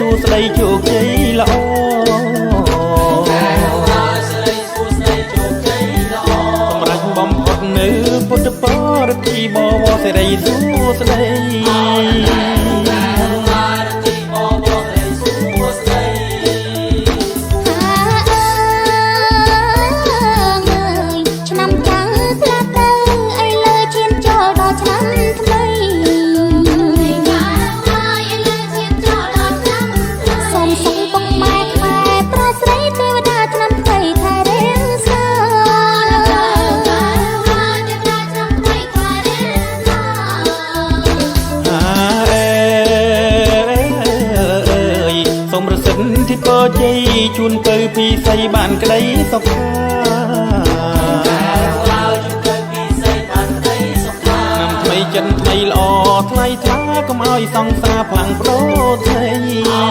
សួស្ដីជោគជ័យល្អសម្រាប់បំផុតនៅពុទ្ធបរិទ្ធិបវរសេរីសួស្ដីที่ปอใจជួនទៅពីស័យបានក្តីសុខាnămថ្មីចិនថ្មីល្អថ្លៃថ្លាកុំឲ្យសង្សារផ្លាំងប្រូថ្មី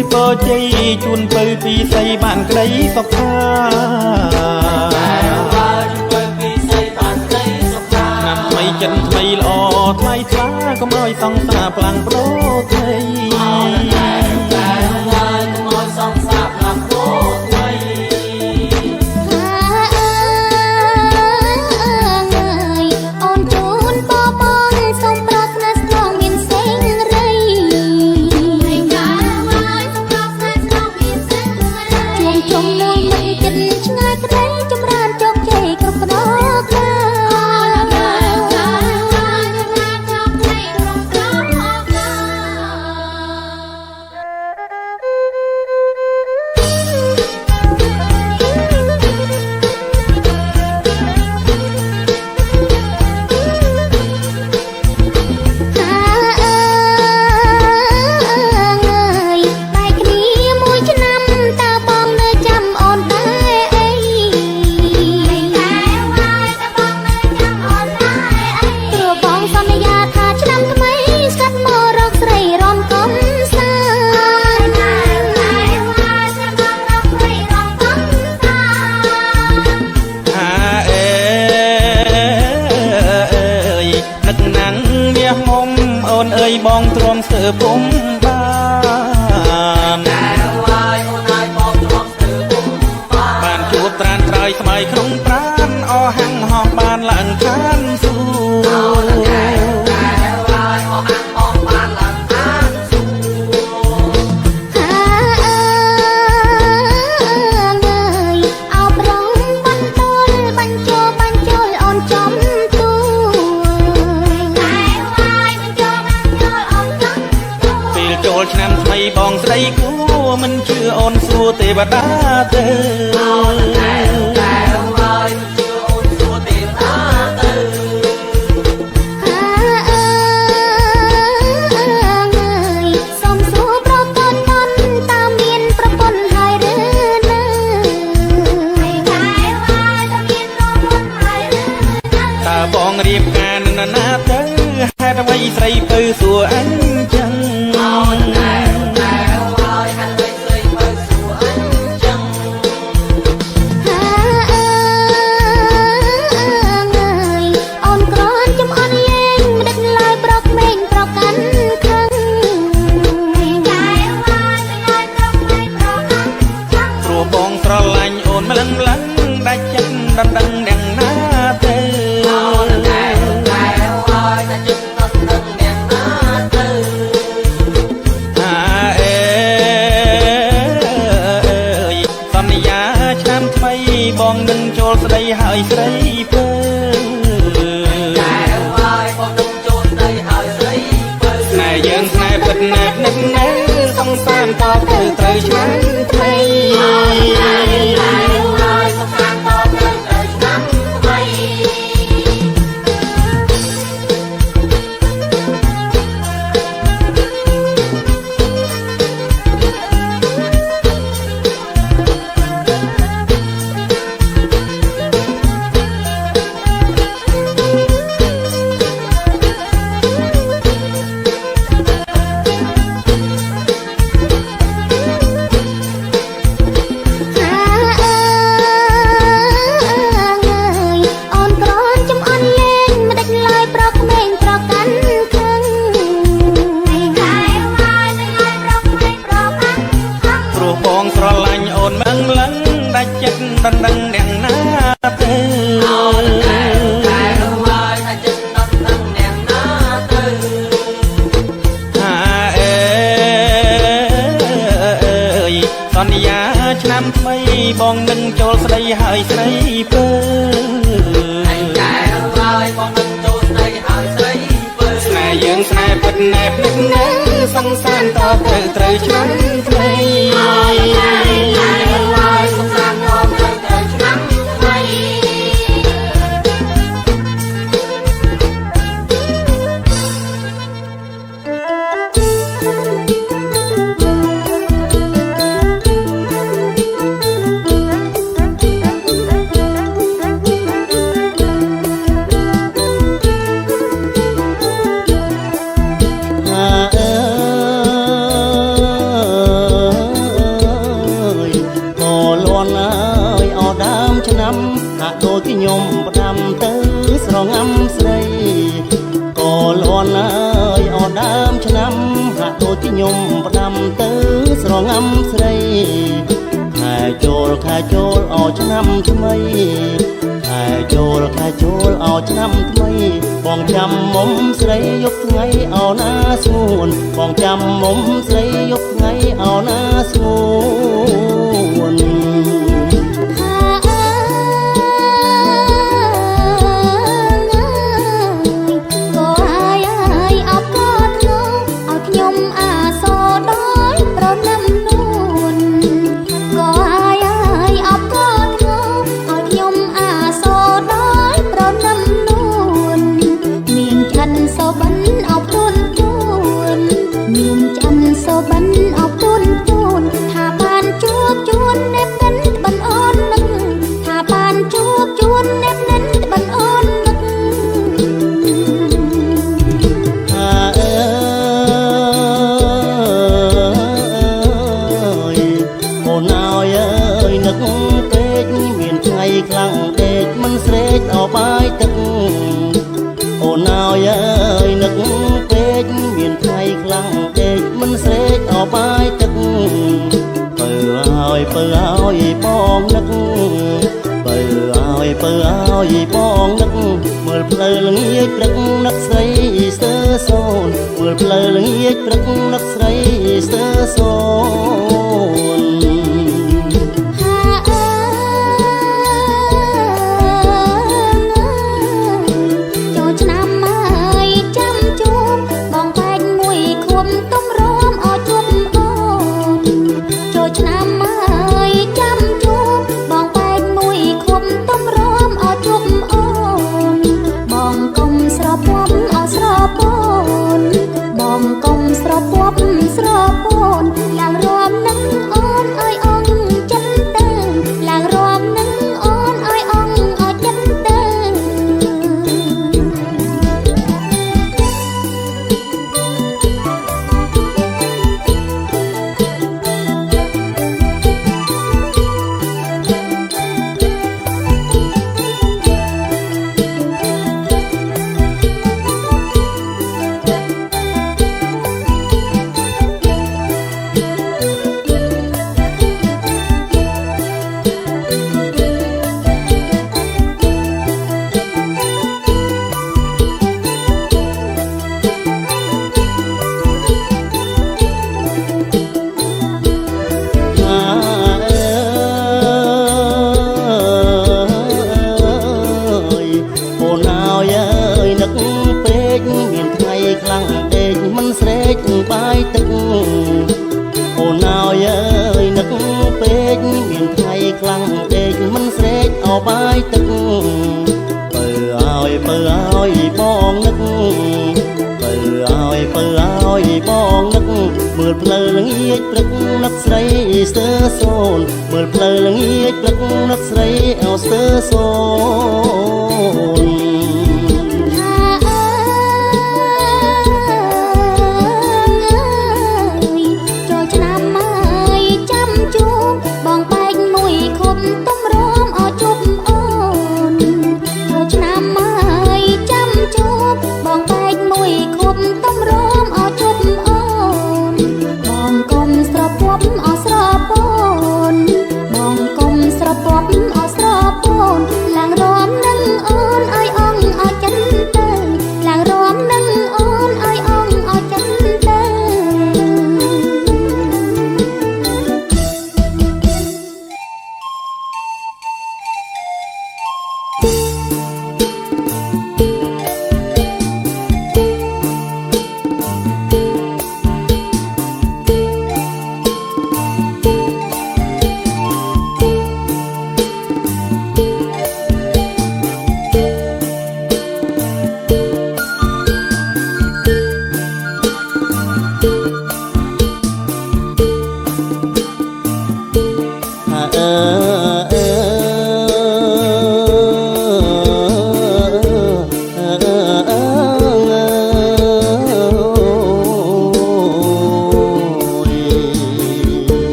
ที่ปอใจជួនទៅពីស័យបានក្តីសុខាណាត់ថ្មីចិនថ្មីល្អថ្លៃថ្លាកុំឲ្យសង្សារផ្លាំងប្រូថ្មីបងទ្រាំស្ទើរពុំបានជួបត្រានត្រើយស្មៃក្នុងប្រានអស់ហាំងហោះបានឡើងឋានសួគ៌ឆ្នាំថ្មីបងស្រីគួរមិនជឿអូនសួរទេវតាទៅសំសួរប្រពន្ធមិនតាមានប្រពន្ធហើយឬនៅតើបងរៀបការនឹងណាទៅហេតុអ្វីស្រីពៅសួរអញចឹងស ហើយស្រីពើណែយើងស្នេហ៍ពិតណែបនឹកណែសង្សារតទៅត្រូវឆ្នាំថ្មីដណ្ដឹងអ្នកណាទៅសន្យាឆ្នាំថ្មីបងនឹងចូលស្ដីហើយស្រីពើស្នេហ៍យើងស្នេហ៍ពិតណែបនឹកណែសង្សារតទៅត្រូវឆ្នាំថ្មីហាក់ដូចខ្ញុំផ្ដាំទៅស្រងាំស្រីក៏លន់ហើយអត់ដើមឆ្នាំហាក់ដូចខ្ញុំផ្ដាំទៅស្រងាំស្រីខែចូលអោឆ្នាំថ្មីខែចូលអោឆ្នាំថ្មីបងចាំមុំស្រីយប់ថ្ងៃអោណាស្ងួនបងចាំមុំស្រីយប់ថ្ងៃអោណាស្ងួនខ្លាំងដេកមិនស្រេកអោបាយទឹកអូនអើយអើយនឹកពេកមានថ្ងៃខ្លាំងដេកមិនស្រេកអោបាយទឹកបើឲ្យបងនឹកបើឲ្យបងនឹកមើលផ្លូវល្ងាចព្រឹកនឹកស្រីស្ទើសូនមើលផ្លូវល្ងាចព្រឹកនឹកស្រីស្ទើសូន បើឲ្យបងនឹកមើលផ្លូវល្ងាចព្រឹកនឹកស្រីស្ទើរសូនមើលផ្លូវល្ងាចព្រឹកនឹកស្រីអោស្ទើរសូន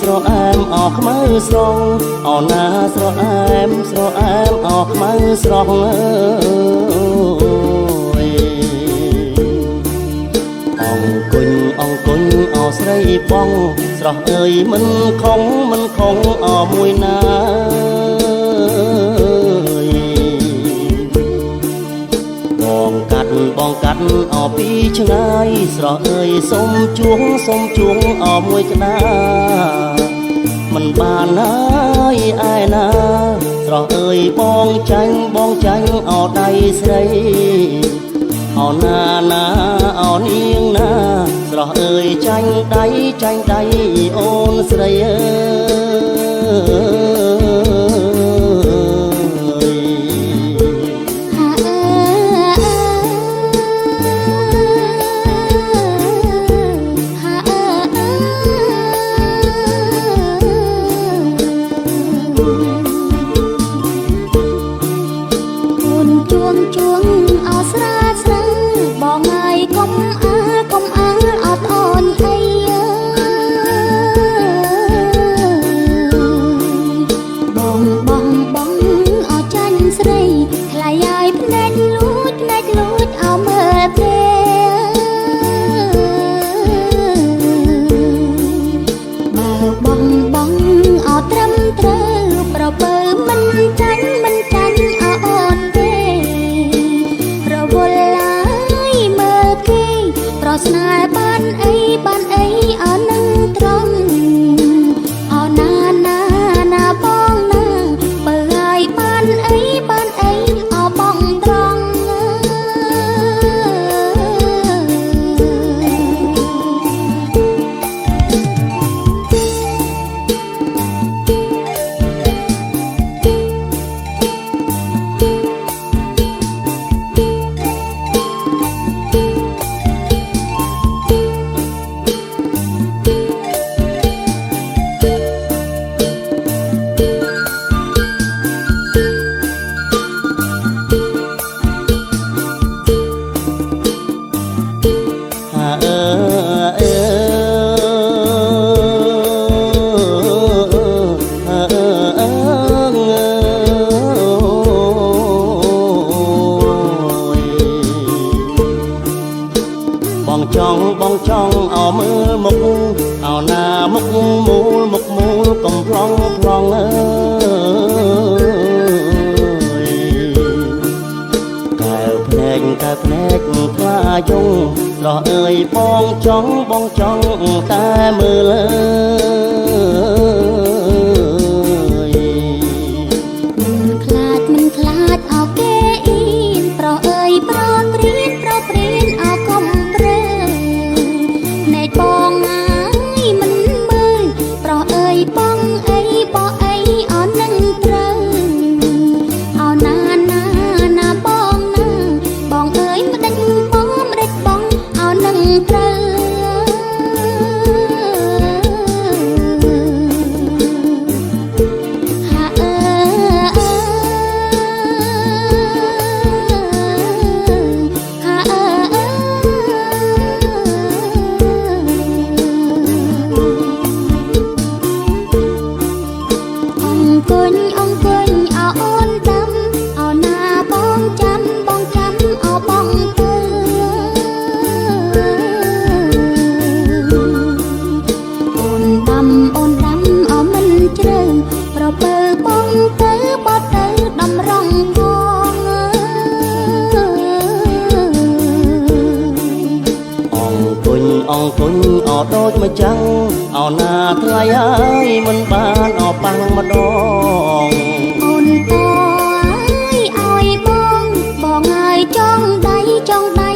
ស្រអែមអស់ខ្មៅស្រងអោណាស្រអែមអស់ខ្មៅស្រងអើយអង្គុញអោស្រីបងស្រស់អើយមិនខំអមួយណាបងកាត់អពីឆ្ងាយស្រស់អើយសុំជួងអមួយក្តាមិនបានហើយឯណាស្រស់អើយបងចាញ់អដៃស្រីអោណាអោនាងណាស្រស់អើយចាញ់ដៃអូនស្រីអើស្នេហ៍បានអីអើនឹងត្រង់អោណាបងណាបើហើយបានអីអោបងត្រង់បងចង់អោមើលមុខអោណាមុខមូលកំប្លង់អើយកែវភ្នែកថ្លាយងស្រស់អើយបងចង់តែមើលមិនខ្លាចអោគេអ៊ីនប្រុសអើយប្រព្រៀនអោកំព្រើបងអើយមិនមើលប្រុសអើយបងអីអោនឹងត្រូវអោណាបងអើយមិនដេញប អង្គុញអោដូចម្ចាំងអោណាថ្លៃហើយមិនបានអោប៉ាំងម្ដងអូនតើឲ្យបងបងហើយចង់ដៃ